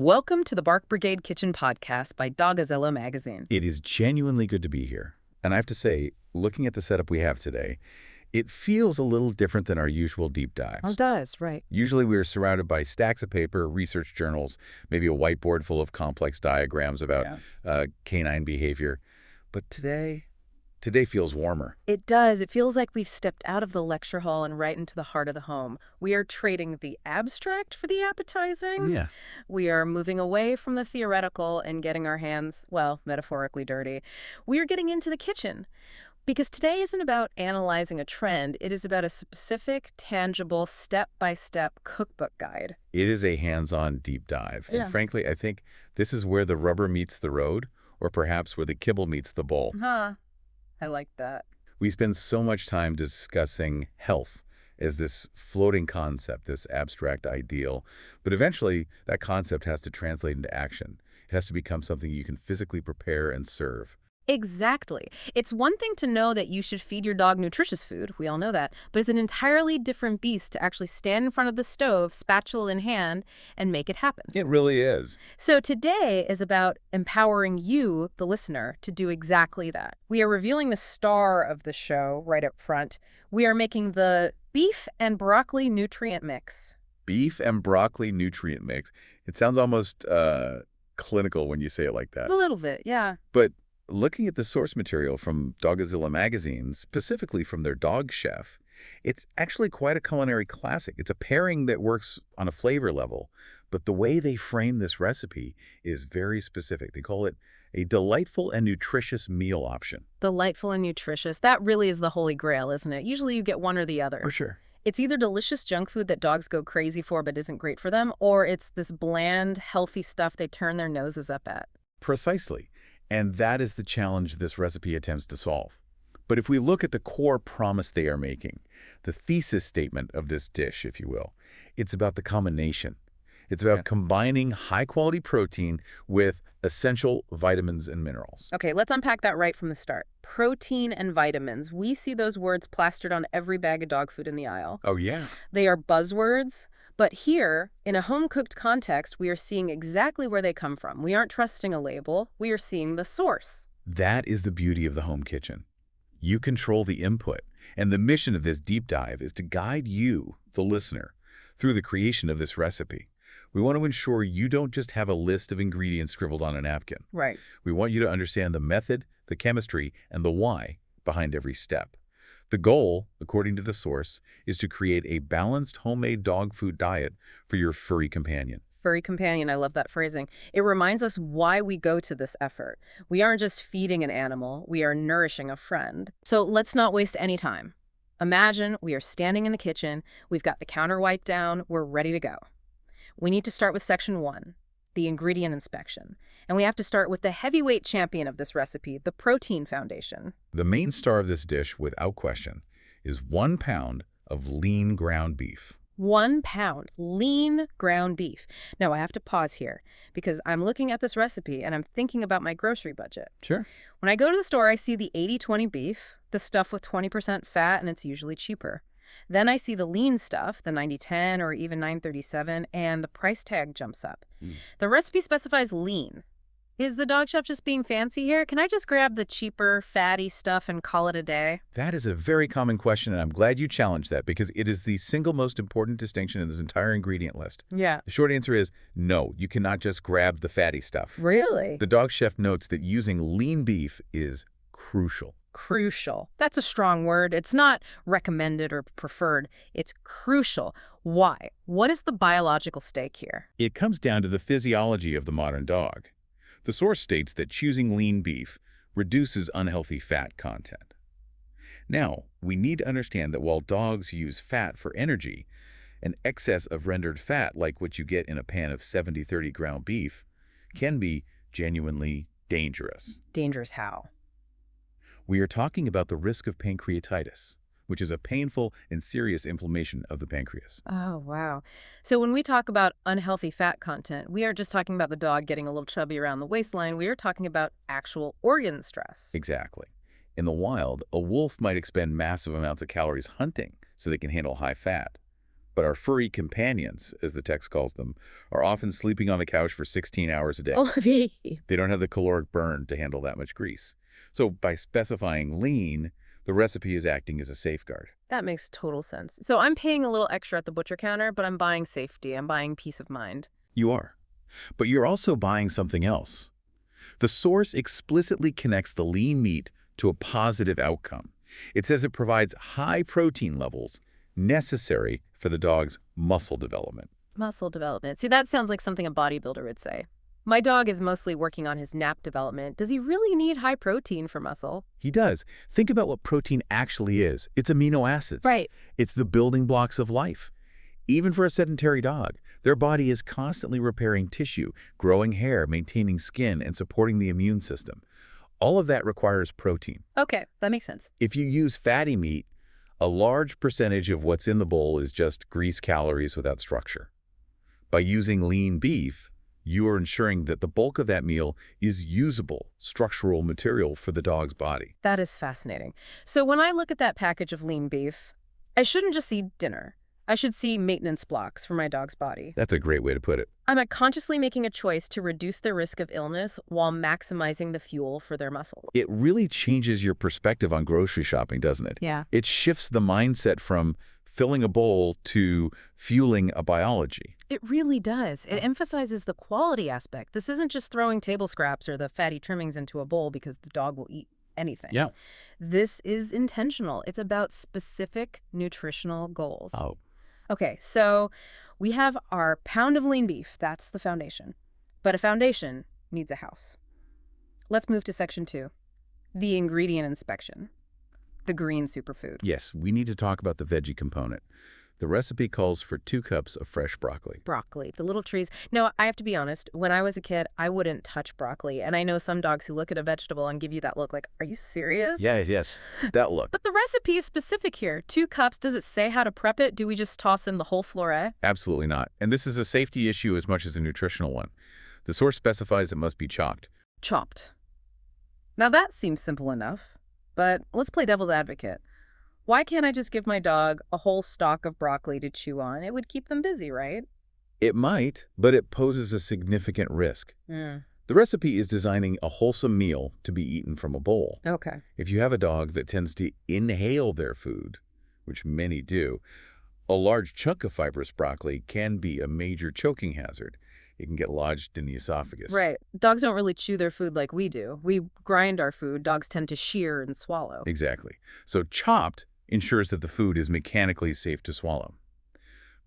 Welcome to the Bark Brigade Kitchen Podcast by Dogazilla Magazine. It is genuinely good to be here. And I have to say, looking at the setup we have today, it feels a little different than our usual deep dives. Oh, it does, right. Usually we're surrounded by stacks of paper, research journals, maybe a whiteboard full of complex diagrams about canine behavior. But today feels warmer. It does. It feels like we've stepped out of the lecture hall and right into the heart of the home. We are trading the abstract for the appetizing. Yeah. We are moving away from the theoretical and getting our hands, well, metaphorically dirty. We are getting into the kitchen. Because today isn't about analyzing a trend. It is about a specific, tangible, step-by-step cookbook guide. It is a hands-on deep dive. Yeah. And frankly, I think this is where the rubber meets the road, or perhaps where the kibble meets the bowl. I like that. We spend so much time discussing health as this floating concept, this abstract ideal. But eventually, that concept has to translate into action. It has to become something you can physically prepare and serve. Exactly. It's one thing to know that you should feed your dog nutritious food. We all know that. But it's an entirely different beast to actually stand in front of the stove, spatula in hand, and make it happen. It really is. So today is about empowering you, the listener, to do exactly that. We are revealing the star of the show right up front. We are making the beef and broccoli nutrient mix. Beef and broccoli nutrient mix. It sounds almost clinical when you say it like that. A little bit, yeah. But looking at the source material from Dogazilla Magazine, specifically from their dog chef, it's actually quite a culinary classic. It's a pairing that works on a flavor level, but the way they frame this recipe is very specific. They call it a delightful and nutritious meal option. Delightful and nutritious. That really is the holy grail, isn't it? Usually you get one or the other. For sure. It's either delicious junk food that dogs go crazy for but isn't great for them, or it's this bland, healthy stuff they turn their noses up at. Precisely. And that is the challenge this recipe attempts to solve. But if we look at the core promise they are making, the thesis statement of this dish, if you will, it's about the combination. It's about combining high-quality protein with essential vitamins and minerals. Okay, let's unpack that right from the start. Protein and vitamins. We see those words plastered on every bag of dog food in the aisle. Oh, yeah. They are buzzwords. But here, in a home-cooked context, we are seeing exactly where they come from. We aren't trusting a label. We are seeing the source. That is the beauty of the home kitchen. You control the input, and the mission of this deep dive is to guide you, the listener, through the creation of this recipe. We want to ensure you don't just have a list of ingredients scribbled on a napkin. Right. We want you to understand the method, the chemistry, and the why behind every step. The goal, according to the source, is to create a balanced homemade dog food diet for your furry companion. Furry companion, I love that phrasing. It reminds us why we go to this effort. We aren't just feeding an animal, we are nourishing a friend. So let's not waste any time. Imagine we are standing in the kitchen, we've got the counter wiped down, we're ready to go. We need to start with section 1, the ingredient inspection. And we have to start with the heavyweight champion of this recipe, the protein foundation. The main star of this dish, without question, is 1 pound of lean ground beef. 1 pound lean ground beef. Now, I have to pause here because I'm looking at this recipe and I'm thinking about my grocery budget. Sure. When I go to the store, I see the 80-20 beef, the stuff with 20% fat, and it's usually cheaper. Then I see the lean stuff, the 90-10 or even 937, and the price tag jumps up. The recipe specifies lean. Is the dog chef just being fancy here? Can I just grab the cheaper, fatty stuff and call it a day? That is a very common question, and I'm glad you challenged that because it is the single most important distinction in this entire ingredient list. Yeah. The short answer is no, you cannot just grab the fatty stuff. Really? The dog chef notes that using lean beef is crucial. Crucial. That's a strong word. It's not recommended or preferred. It's crucial. Why? What is the biological stake here? It comes down to the physiology of the modern dog. The source states that choosing lean beef reduces unhealthy fat content. Now, we need to understand that while dogs use fat for energy, an excess of rendered fat, like what you get in a pan of 70-30 ground beef, can be genuinely dangerous. Dangerous how? We are talking about the risk of pancreatitis, which is a painful and serious inflammation of the pancreas. Oh, wow. So when we talk about unhealthy fat content, we aren't just talking about the dog getting a little chubby around the waistline. We are talking about actual organ stress. Exactly. In the wild, a wolf might expend massive amounts of calories hunting so they can handle high fat. But our furry companions, as the text calls them, are often sleeping on the couch for 16 hours a day. Oh, they. They don't have the caloric burn to handle that much grease. So by specifying lean, the recipe is acting as a safeguard. That makes total sense. So I'm paying a little extra at the butcher counter, but I'm buying safety. I'm buying peace of mind. You are. But you're also buying something else. The source explicitly connects the lean meat to a positive outcome. It says it provides high protein levels necessary for the dog's muscle development. Muscle development. See, that sounds like something a bodybuilder would say. My dog is mostly working on his nap development. Does he really need high protein for muscle? He does. Think about what protein actually is. It's amino acids. Right. It's the building blocks of life. Even for a sedentary dog, their body is constantly repairing tissue, growing hair, maintaining skin, and supporting the immune system. All of that requires protein. Okay, that makes sense. If you use fatty meat, a large percentage of what's in the bowl is just grease calories without structure. By using lean beef, you are ensuring that the bulk of that meal is usable, structural material for the dog's body. That is fascinating. So when I look at that package of lean beef, I shouldn't just see dinner. I should see maintenance blocks for my dog's body. That's a great way to put it. I'm consciously making a choice to reduce the risk of illness while maximizing the fuel for their muscles. It really changes your perspective on grocery shopping, doesn't it? Yeah. It shifts the mindset from filling a bowl to fueling a biology. It really does. It emphasizes the quality aspect. This isn't just throwing table scraps or the fatty trimmings into a bowl because the dog will eat anything. Yeah. This is intentional. It's about specific nutritional goals. Oh. Okay, so we have our pound of lean beef. That's the foundation. But a foundation needs a house. Let's move to section 2, the ingredient inspection, the green superfood. Yes, we need to talk about the veggie component. The recipe calls for 2 cups of fresh broccoli. Broccoli, the little trees. No, I have to be honest. When I was a kid, I wouldn't touch broccoli. And I know some dogs who look at a vegetable and give you that look like, are you serious? Yes, that look. But the recipe is specific here. 2 cups. Does it say how to prep it? Do we just toss in the whole florette? Absolutely not. And this is a safety issue as much as a nutritional one. The source specifies it must be chopped. Chopped. Now that seems simple enough. But let's play devil's advocate. Why can't I just give my dog a whole stalk of broccoli to chew on? It would keep them busy, right? It might, but it poses a significant risk. The recipe is designing a wholesome meal to be eaten from a bowl. Okay. If you have a dog that tends to inhale their food, which many do, a large chunk of fibrous broccoli can be a major choking hazard. It can get lodged in the esophagus. Right. Dogs don't really chew their food like we do. We grind our food. Dogs tend to shear and swallow. Exactly. So chopped ensures that the food is mechanically safe to swallow.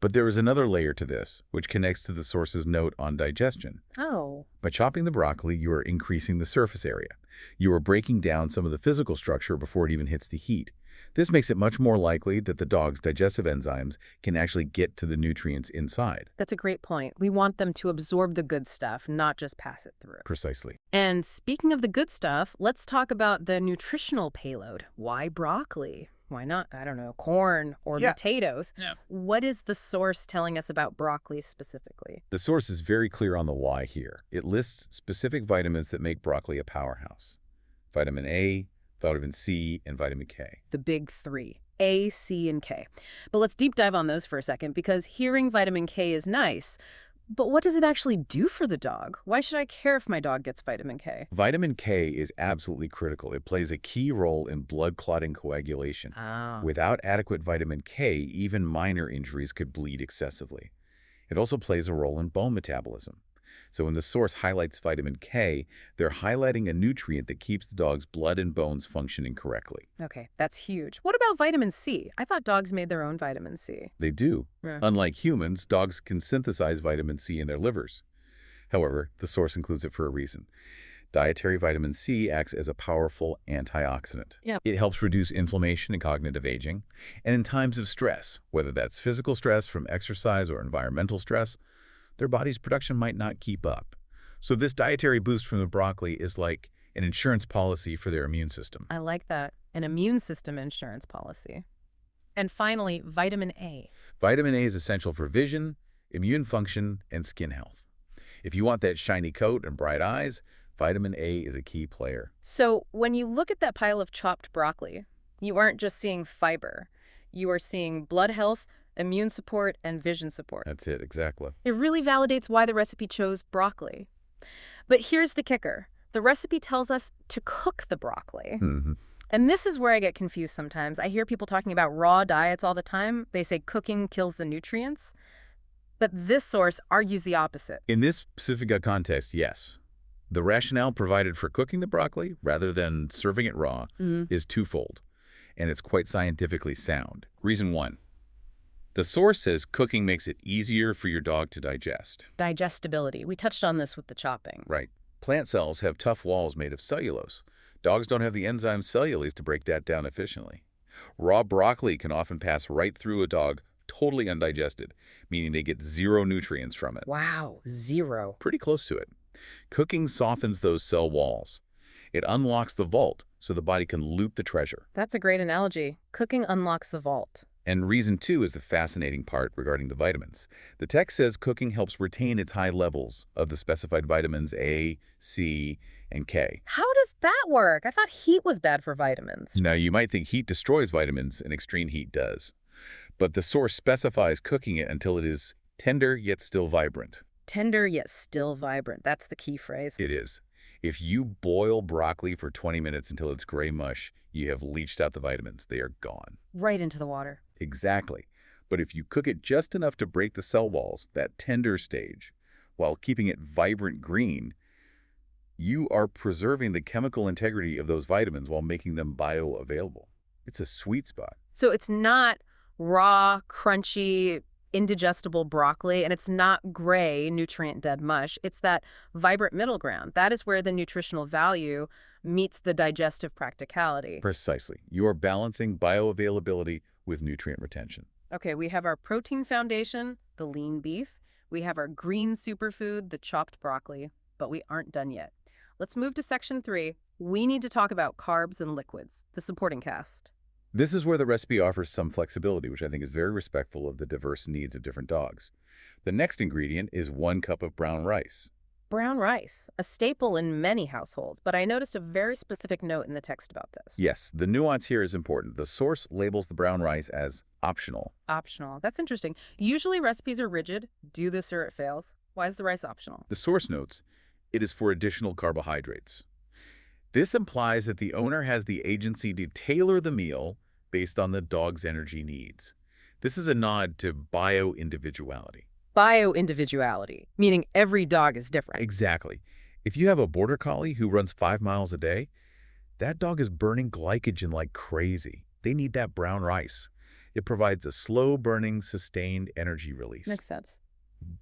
But there is another layer to this, which connects to the source's note on digestion. Oh. By chopping the broccoli, you are increasing the surface area. You are breaking down some of the physical structure before it even hits the heat. This makes it much more likely that the dog's digestive enzymes can actually get to the nutrients inside. That's a great point. We want them to absorb the good stuff, not just pass it through. Precisely. And speaking of the good stuff, let's talk about the nutritional payload. Why broccoli? Why not, I don't know, corn or potatoes? Yeah. What is the source telling us about broccoli specifically? The source is very clear on the why here. It lists specific vitamins that make broccoli a powerhouse. Vitamin A, vitamin C, and vitamin K. The big 3, A, C, and K. But let's deep dive on those for a second, because hearing vitamin K is nice, but what does it actually do for the dog? Why should I care if my dog gets vitamin K? Vitamin K is absolutely critical. It plays a key role in blood clotting coagulation. Without adequate vitamin K, even minor injuries could bleed excessively. It also plays a role in bone metabolism. So when the source highlights vitamin K, they're highlighting a nutrient that keeps the dog's blood and bones functioning correctly. Okay, that's huge. What about vitamin C? I thought dogs made their own vitamin C. They do. Yeah. Unlike humans, dogs can synthesize vitamin C in their livers. However, the source includes it for a reason. Dietary vitamin C acts as a powerful antioxidant. Yeah. It helps reduce inflammation and cognitive aging. And in times of stress, whether that's physical stress from exercise or environmental stress, their body's production might not keep up. So this dietary boost from the broccoli is like an insurance policy for their immune system. I like that. An immune system insurance policy. And finally, vitamin A. Vitamin A is essential for vision, immune function, and skin health. If you want that shiny coat and bright eyes, vitamin A is a key player. So when you look at that pile of chopped broccoli, you aren't just seeing fiber. You are seeing blood health, immune support, and vision support. That's it, exactly. It really validates why the recipe chose broccoli. But here's the kicker. The recipe tells us to cook the broccoli. Hmm. And this is where I get confused sometimes. I hear people talking about raw diets all the time. They say cooking kills the nutrients. But this source argues the opposite. In this specific context, yes. The rationale provided for cooking the broccoli, rather than serving it raw, is twofold, and it's quite scientifically sound. Reason one, the source says cooking makes it easier for your dog to digest. Digestibility. We touched on this with the chopping. Right. Plant cells have tough walls made of cellulose. Dogs don't have the enzyme cellulase to break that down efficiently. Raw broccoli can often pass right through a dog totally undigested, meaning they get zero nutrients from it. Wow, zero. Pretty close to it. Cooking softens those cell walls. It unlocks the vault so the body can loot the treasure. That's a great analogy. Cooking unlocks the vault. And reason two is the fascinating part regarding the vitamins. The text says cooking helps retain its high levels of the specified vitamins A, C, and K. How does that work? I thought heat was bad for vitamins. Now, you might think heat destroys vitamins, and extreme heat does. But the source specifies cooking it until it is tender yet still vibrant. Tender yet still vibrant. That's the key phrase. It is. If you boil broccoli for 20 minutes until it's gray mush, you have leached out the vitamins. They are gone. Right into the water. Exactly. But if you cook it just enough to break the cell walls, that tender stage, while keeping it vibrant green, you are preserving the chemical integrity of those vitamins while making them bioavailable. It's a sweet spot. So it's not raw, crunchy, indigestible broccoli, and it's not gray, nutrient-dead mush. It's that vibrant middle ground. That is where the nutritional value meets the digestive practicality. Precisely. You are balancing bioavailability with nutrient retention. Okay, we have our protein foundation, the lean beef. We have our green superfood, the chopped broccoli, but we aren't done yet. Let's move to section 3. We need to talk about carbs and liquids, the supporting cast. This is where the recipe offers some flexibility, which I think is very respectful of the diverse needs of different dogs. The next ingredient is 1 cup of brown rice. Brown rice, a staple in many households, but I noticed a very specific note in the text about this. Yes, the nuance here is important. The source labels the brown rice as optional. Optional. That's interesting. Usually recipes are rigid. Do this or it fails. Why is the rice optional? The source notes, it is for additional carbohydrates. This implies that the owner has the agency to tailor the meal based on the dog's energy needs. This is a nod to bio-individuality. Bio-individuality, meaning every dog is different. Exactly. If you have a border collie who runs 5 miles a day, that dog is burning glycogen like crazy. They need that brown rice. It provides a slow-burning, sustained energy release. Makes sense.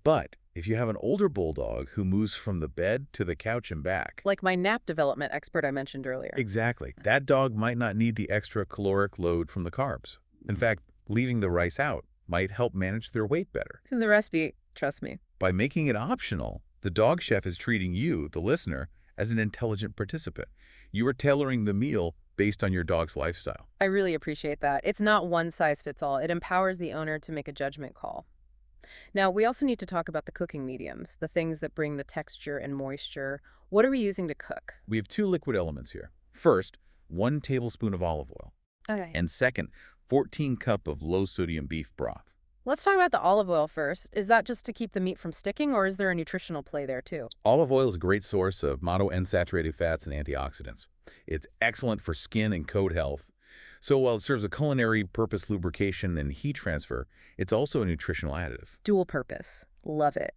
But if you have an older bulldog who moves from the bed to the couch and back, Like my nap development expert I mentioned earlier. exactly, that dog might not need the extra caloric load from the carbs. In fact, leaving the rice out might help manage their weight better. It's in the recipe, trust me. By making it optional, the dog chef is treating you, the listener, as an intelligent participant. You are tailoring the meal based on your dog's lifestyle. I really appreciate that. It's not one size fits all. It empowers the owner to make a judgment call. Now, we also need to talk about the cooking mediums, the things that bring the texture and moisture. What are we using to cook? We have 2 liquid elements here. First, 1 tablespoon of olive oil. Okay. And second, 14 cup of low-sodium beef broth. Let's talk about the olive oil first. Is that just to keep the meat from sticking, or is there a nutritional play there too? Olive oil is a great source of monounsaturated fats and antioxidants. It's excellent for skin and coat health. So while it serves a culinary purpose, lubrication, and heat transfer, it's also a nutritional additive. Dual purpose. Love it.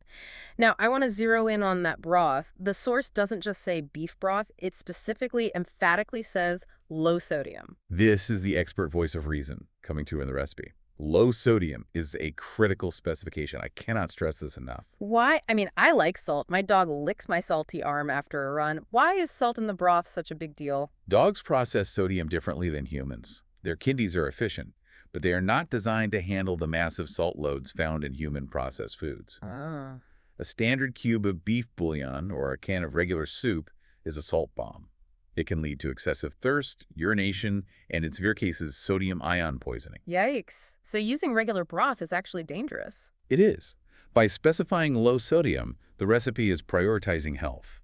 Now, I want to zero in on that broth. The source doesn't just say beef broth. It specifically, emphatically says low sodium. This is the expert voice of reason coming through in the recipe. Low sodium is a critical specification. I cannot stress this enough. Why? I mean, I like salt. My dog licks my salty arm after a run. Why is salt in the broth such a big deal? Dogs process sodium differently than humans. Their kidneys are efficient, but they are not designed to handle the massive salt loads found in human processed foods. Ah. A standard cube of beef bouillon or a can of regular soup is a salt bomb. It can lead to excessive thirst, urination, and in severe cases, sodium ion poisoning. Yikes. So using regular broth is actually dangerous. It is. By specifying low sodium, the recipe is prioritizing health.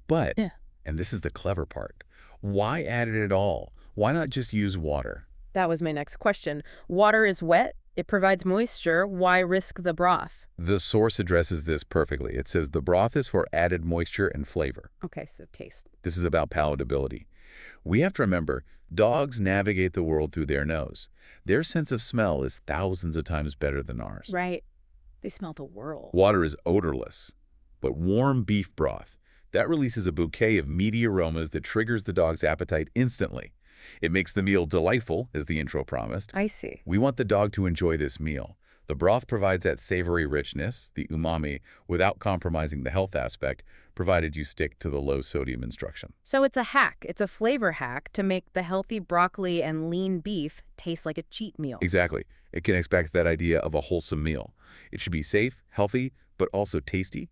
But, Yeah. and this is the clever part, why add it at all? Why not just use water? That was my next question. Water is wet, It provides moisture. Why risk the broth? The source addresses this perfectly. It says the broth is for added moisture and flavor. Okay, so taste. This is about palatability. We have to remember, dogs navigate the world through their nose. Their sense of smell is thousands of times better than ours. Right. They smell the world. Water is odorless, but warm beef broth, that releases a bouquet of meaty aromas that triggers the dog's appetite instantly. It makes the meal delightful, as the intro promised. I see. We want the dog to enjoy this meal. The broth provides that savory richness, the umami, without compromising the health aspect, provided you stick to the low-sodium instruction. So it's a hack. It's a flavor hack to make the healthy broccoli and lean beef taste like a cheat meal. Exactly. It connects back to that idea of a wholesome meal. It should be safe, healthy, but also tasty.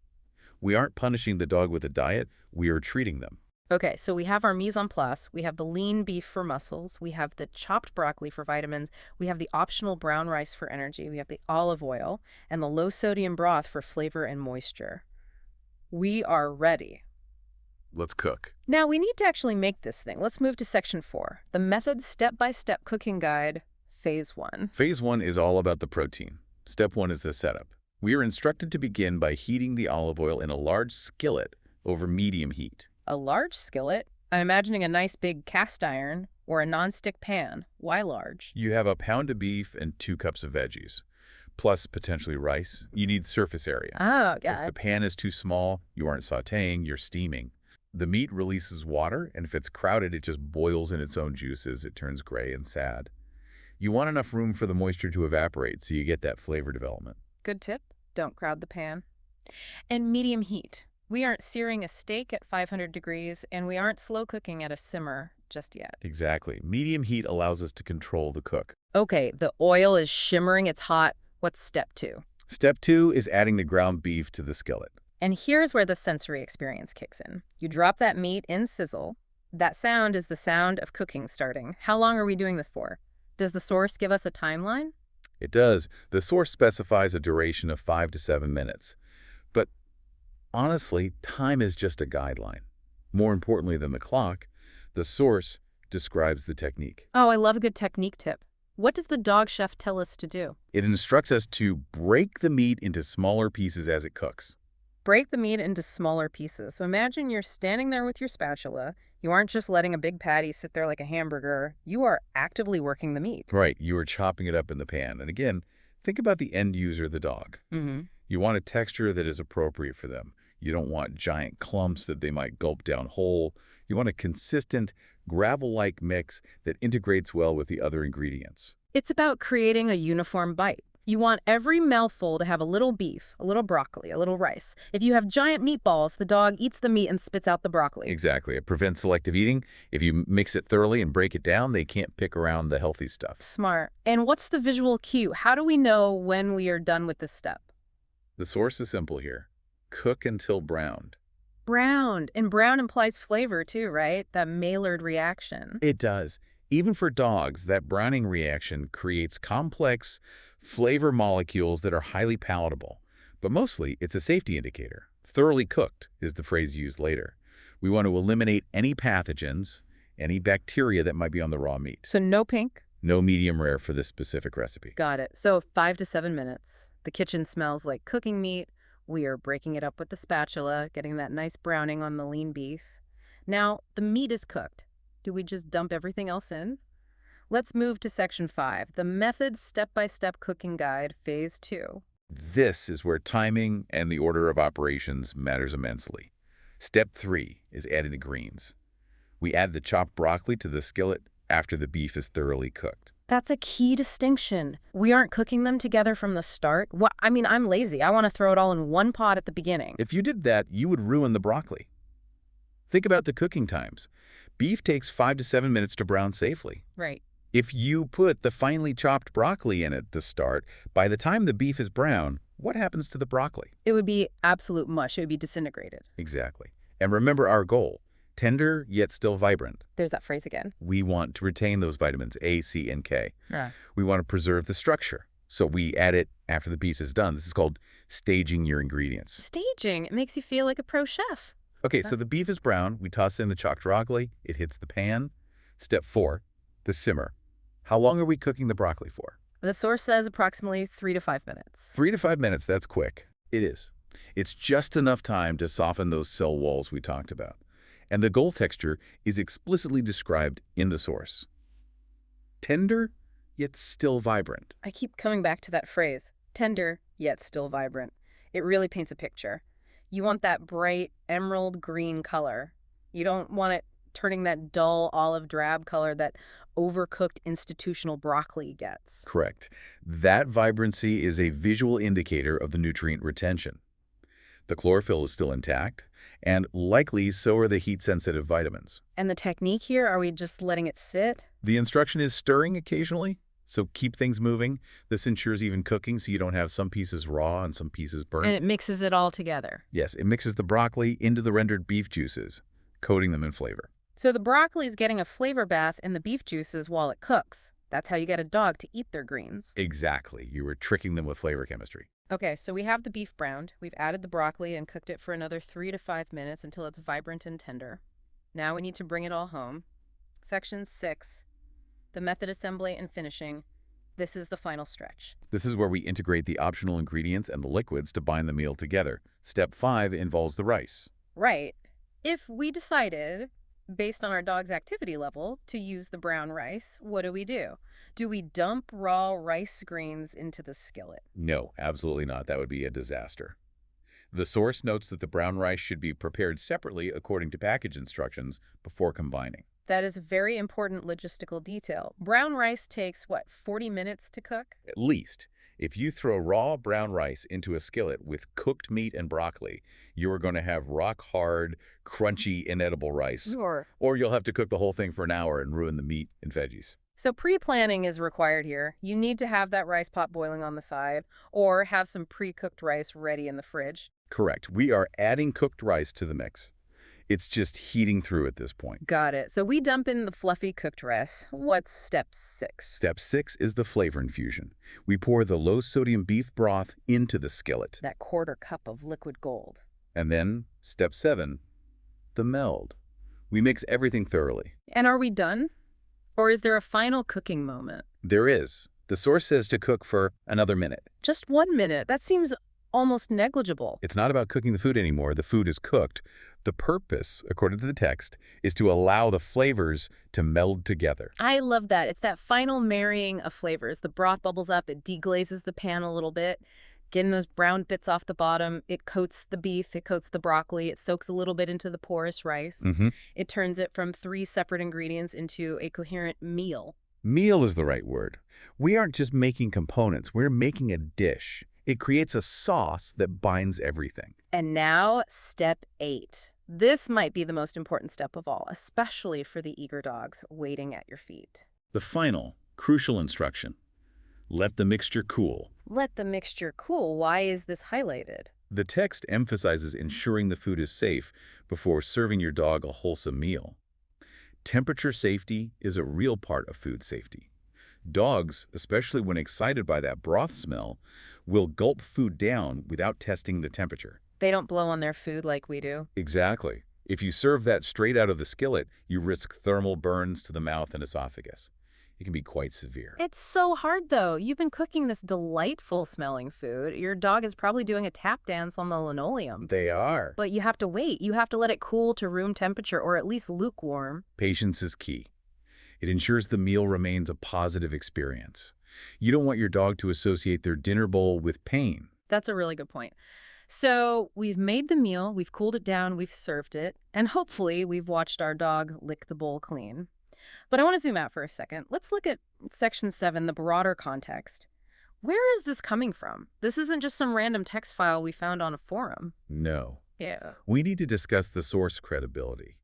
We aren't punishing the dog with a diet, we are treating them. Okay, so we have our mise en place, we have the lean beef for muscles, we have the chopped broccoli for vitamins, we have the optional brown rice for energy, we have the olive oil, and the low-sodium broth for flavor and moisture. We are ready. Let's cook. Now, we need to actually make this thing. Let's move to Section 4, the Method Step-by-Step Cooking Guide, Phase 1. Phase 1 is all about the protein. Step 1 is the setup. We are instructed to begin by heating the olive oil in a large skillet over medium heat. A large skillet? I'm imagining a nice big cast iron or a non-stick pan. Why large? You have a pound of beef and 2 cups of veggies, plus potentially rice. You need surface area. Oh, If God. the pan is too small, you aren't sautéing, you're steaming. The meat releases water, and if it's crowded, it just boils in its own juices. It turns gray and sad. You want enough room for the moisture to evaporate so you get that flavor development. Good tip. Don't crowd the pan. And medium heat. We aren't searing a steak at 500 degrees, and we aren't slow cooking at a simmer just yet. Exactly. Medium heat allows us to control the cook. Okay, the oil is shimmering, it's hot. What's step 2? Step 2 is adding the ground beef to the skillet. And here's where the sensory experience kicks in. You drop that meat in sizzle. That sound is the sound of cooking starting. How long are we doing this for? Does the source give us a timeline? It does. The source specifies a duration of 5 to 7 minutes. But honestly, time is just a guideline. More importantly than the clock, the source describes the technique. Oh, I love a good technique tip. What does the dog chef tell us to do? It instructs us to break the meat into smaller pieces as it cooks. Break the meat into smaller pieces. So imagine you're standing there with your spatula. You aren't just letting a big patty sit there like a hamburger. You are actively working the meat. Right, you are chopping it up in the pan. And again, think about the end user, the dog. Mm-hmm. You want a texture that is appropriate for them. You don't want giant clumps that they might gulp down whole. You want a consistent, gravel-like mix that integrates well with the other ingredients. It's about creating a uniform bite. You want every mouthful to have a little beef, a little broccoli, a little rice. If you have giant meatballs, the dog eats the meat and spits out the broccoli. Exactly. It prevents selective eating. If you mix it thoroughly and break it down, they can't pick around the healthy stuff. Smart. And what's the visual cue? How do we know when we are done with this step? The source is simple here. Cook until browned. Browned. And brown implies flavor too, right? That Maillard reaction. It does. Even for dogs, that browning reaction creates complex flavor molecules that are highly palatable. But mostly, it's a safety indicator. Thoroughly cooked is the phrase used later. We want to eliminate any pathogens, any bacteria that might be on the raw meat. So no pink? No medium rare for this specific recipe. Got it. So 5 to 7 minutes. The kitchen smells like cooking meat. We are breaking it up with the spatula, getting that nice browning on the lean beef. Now, the meat is cooked. Do we just dump everything else in? Let's move to Section 5, the Method Step-by-Step Cooking Guide, Phase 2. This is where timing and the order of operations matters immensely. Step 3 is adding the greens. We add the chopped broccoli to the skillet after the beef is thoroughly cooked. That's a key distinction. We aren't cooking them together from the start. I'm lazy. I want to throw it all in one pot at the beginning. If you did that, you would ruin the broccoli. Think about the cooking times. Beef takes 5 to 7 minutes to brown safely. Right. If you put the finely chopped broccoli in at the start, by the time the beef is brown, what happens to the broccoli? It would be absolute mush. It would be disintegrated. Exactly. And remember our goal, tender yet still vibrant. There's that phrase again. We want to retain those vitamins A, C, and K. Yeah. We want to preserve the structure. So we add it after the beef is done. This is called staging your ingredients. Staging. It makes you feel like a pro chef. Okay, so the beef is brown. We toss in the chopped broccoli. It hits the pan. Step 4, the simmer. How long are we cooking the broccoli for? The source says approximately 3 to 5 minutes. 3 to 5 minutes, that's quick. It is. It's just enough time to soften those cell walls we talked about. And the goal texture is explicitly described in the source. Tender, yet still vibrant. I keep coming back to that phrase, tender yet still vibrant. It really paints a picture. You want that bright emerald green color. You don't want it turning that dull olive drab color that overcooked institutional broccoli gets. Correct. That vibrancy is a visual indicator of the nutrient retention. The chlorophyll is still intact, and likely so are the heat-sensitive vitamins. And the technique here, are we just letting it sit? The instruction is stirring occasionally, so keep things moving. This ensures even cooking so you don't have some pieces raw and some pieces burnt. And it mixes it all together. Yes, it mixes the broccoli into the rendered beef juices, coating them in flavor. So the broccoli's getting a flavor bath in the beef juices while it cooks. That's how you get a dog to eat their greens. Exactly. You were tricking them with flavor chemistry. Okay, so we have the beef browned. We've added the broccoli and cooked it for another 3 to 5 minutes until it's vibrant and tender. Now we need to bring it all home. Section 6, the method assembly and finishing. This is the final stretch. This is where we integrate the optional ingredients and the liquids to bind the meal together. Step 5 involves the rice. Right. If we decided, based on our dog's activity level, to use the brown rice, what do? Do we dump raw rice grains into the skillet? No, absolutely not. That would be a disaster. The source notes that the brown rice should be prepared separately according to package instructions before combining. That is a very important logistical detail. Brown rice takes, 40 minutes to cook? At least. If you throw raw brown rice into a skillet with cooked meat and broccoli, you are going to have rock-hard, crunchy, inedible rice. Or you'll have to cook the whole thing for an hour and ruin the meat and veggies. So pre-planning is required here. You need to have that rice pot boiling on the side, or have some pre-cooked rice ready in the fridge. Correct. We are adding cooked rice to the mix. It's just heating through at this point. Got it. So we dump in the fluffy cooked rice. What's step 6? Step 6 is the flavor infusion. We pour the low-sodium beef broth into the skillet. That 1/4 cup of liquid gold. And then, step 7, the meld. We mix everything thoroughly. And are we done? Or is there a final cooking moment? There is. The source says to cook for another minute. Just 1 minute. That seems almost negligible. It's not about cooking the food anymore. The food is cooked. The purpose, according to the text, is to allow the flavors to meld together. I love that. It's that final marrying of flavors. The broth bubbles up, it deglazes the pan a little bit, getting those brown bits off the bottom. It coats the beef, it coats the broccoli, it soaks a little bit into the porous rice. It turns it from 3 separate ingredients into a coherent meal. Meal is the right word. We aren't just making components, we're making a dish. It creates a sauce that binds everything. And now, step 8. This might be the most important step of all, especially for the eager dogs waiting at your feet. The final, crucial instruction. Let the mixture cool. Let the mixture cool. Why is this highlighted? The text emphasizes ensuring the food is safe before serving your dog a wholesome meal. Temperature safety is a real part of food safety. Dogs, especially when excited by that broth smell, will gulp food down without testing the temperature. They don't blow on their food like we do. Exactly. If you serve that straight out of the skillet, you risk thermal burns to the mouth and esophagus. It can be quite severe. It's so hard, though. You've been cooking this delightful-smelling food. Your dog is probably doing a tap dance on the linoleum. They are. But you have to wait. You have to let it cool to room temperature, or at least lukewarm. Patience is key. It ensures the meal remains a positive experience. You don't want your dog to associate their dinner bowl with pain. That's a really good point. So we've made the meal, we've cooled it down, we've served it, and hopefully we've watched our dog lick the bowl clean. But I want to zoom out for a second. Let's look at section 7, the broader context. Where is this coming from? This isn't just some random text file we found on a forum. No. Yeah. We need to discuss the source credibility.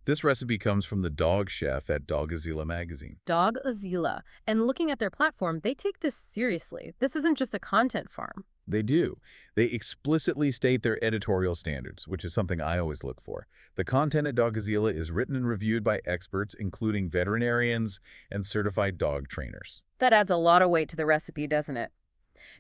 This recipe comes from the dog chef at Dogazilla magazine. Dogazilla. And looking at their platform, they take this seriously. This isn't just a content farm. They do. They explicitly state their editorial standards, which is something I always look for. The content at Dogazilla is written and reviewed by experts, including veterinarians and certified dog trainers. That adds a lot of weight to the recipe, doesn't it?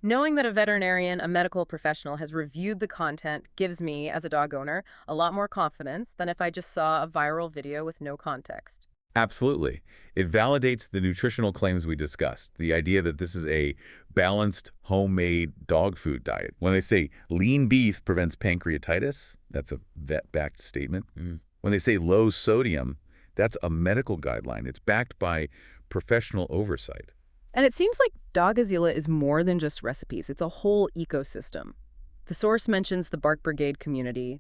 Knowing that a veterinarian, a medical professional, has reviewed the content gives me, as a dog owner, a lot more confidence than if I just saw a viral video with no context. Absolutely. It validates the nutritional claims we discussed, the idea that this is a balanced, homemade dog food diet. When they say lean beef prevents pancreatitis, that's a vet-backed statement. When they say low sodium, that's a medical guideline. It's backed by professional oversight. And it seems like Dogzilla is more than just recipes. It's a whole ecosystem. The source mentions the Bark Brigade community.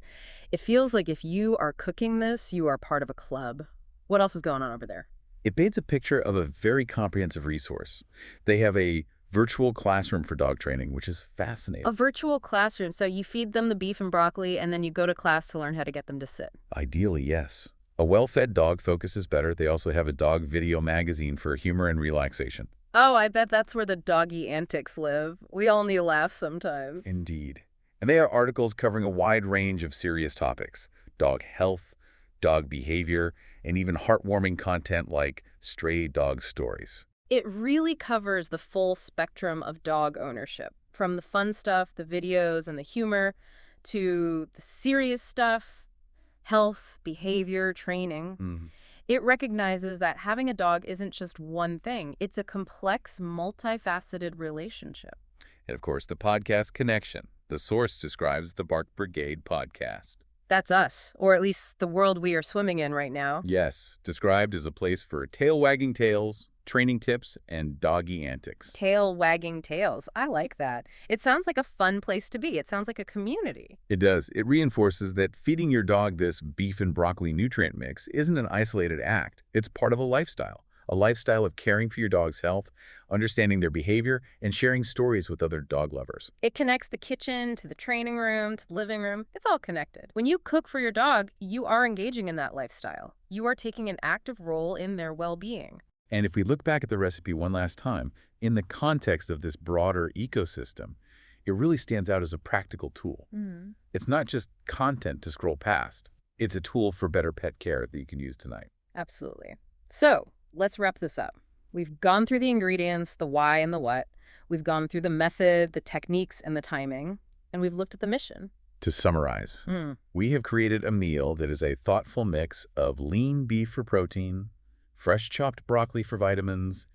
It feels like if you are cooking this, you are part of a club. What else is going on over there? It paints a picture of a very comprehensive resource. They have a virtual classroom for dog training, which is fascinating. A virtual classroom, so you feed them the beef and broccoli, and then you go to class to learn how to get them to sit. Ideally, yes. A well-fed dog focuses better. They also have a dog video magazine for humor and relaxation. Oh, I bet that's where the doggy antics live. We all need a laugh sometimes. Indeed. And they are articles covering a wide range of serious topics: dog health, dog behavior, and even heartwarming content like stray dog stories. It really covers the full spectrum of dog ownership, from the fun stuff, the videos and the humor, to the serious stuff, health, behavior, training. It recognizes that having a dog isn't just one thing. It's a complex, multifaceted relationship. And of course, the podcast connection. The source describes the Bark Brigade podcast. That's us, or at least the world we are swimming in right now. Yes, described as a place for tail-wagging tales, training tips, and doggy antics. Tail wagging tails. I like that. It sounds like a fun place to be. It sounds like a community. It does. It reinforces that feeding your dog this beef and broccoli nutrient mix isn't an isolated act. It's part of a lifestyle of caring for your dog's health, understanding their behavior, and sharing stories with other dog lovers. It connects the kitchen to the training room to the living room. It's all connected. When you cook for your dog, you are engaging in that lifestyle. You are taking an active role in their well-being. And if we look back at the recipe one last time, in the context of this broader ecosystem, it really stands out as a practical tool. It's not just content to scroll past. It's a tool for better pet care that you can use tonight. Absolutely. So, let's wrap this up. We've gone through the ingredients, the why and the what. We've gone through the method, the techniques, and the timing. And we've looked at the mission. To summarize, we have created a meal that is a thoughtful mix of lean beef for protein, fresh chopped broccoli for vitamins,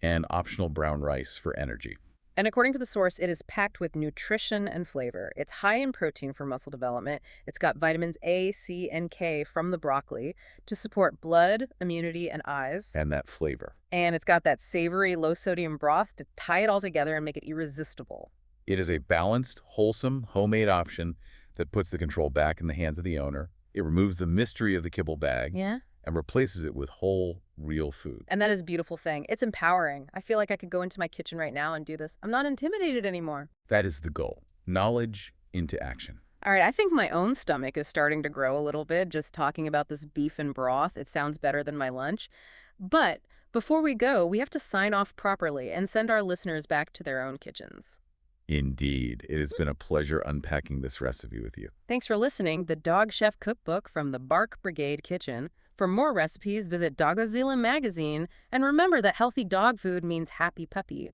and optional brown rice for energy. And according to the source, it is packed with nutrition and flavor. It's high in protein for muscle development. It's got vitamins A, C, and K from the broccoli to support blood, immunity, and eyes. And that flavor. And it's got that savory, low-sodium broth to tie it all together and make it irresistible. It is a balanced, wholesome, homemade option that puts the control back in the hands of the owner. It removes the mystery of the kibble bag. And replaces it with whole, real food. And that is a beautiful thing. It's empowering. I feel like I could go into my kitchen right now and do this. I'm not intimidated anymore. That is the goal. Knowledge into action. All right, I think my own stomach is starting to grow a little bit just talking about this beef and broth. It sounds better than my lunch. But before we go, we have to sign off properly and send our listeners back to their own kitchens. Indeed. It has been a pleasure unpacking this recipe with you. Thanks for listening. The Dog Chef Cookbook from the Bark Brigade Kitchen. For more recipes, visit Dogzilla magazine, and remember that healthy dog food means happy puppy.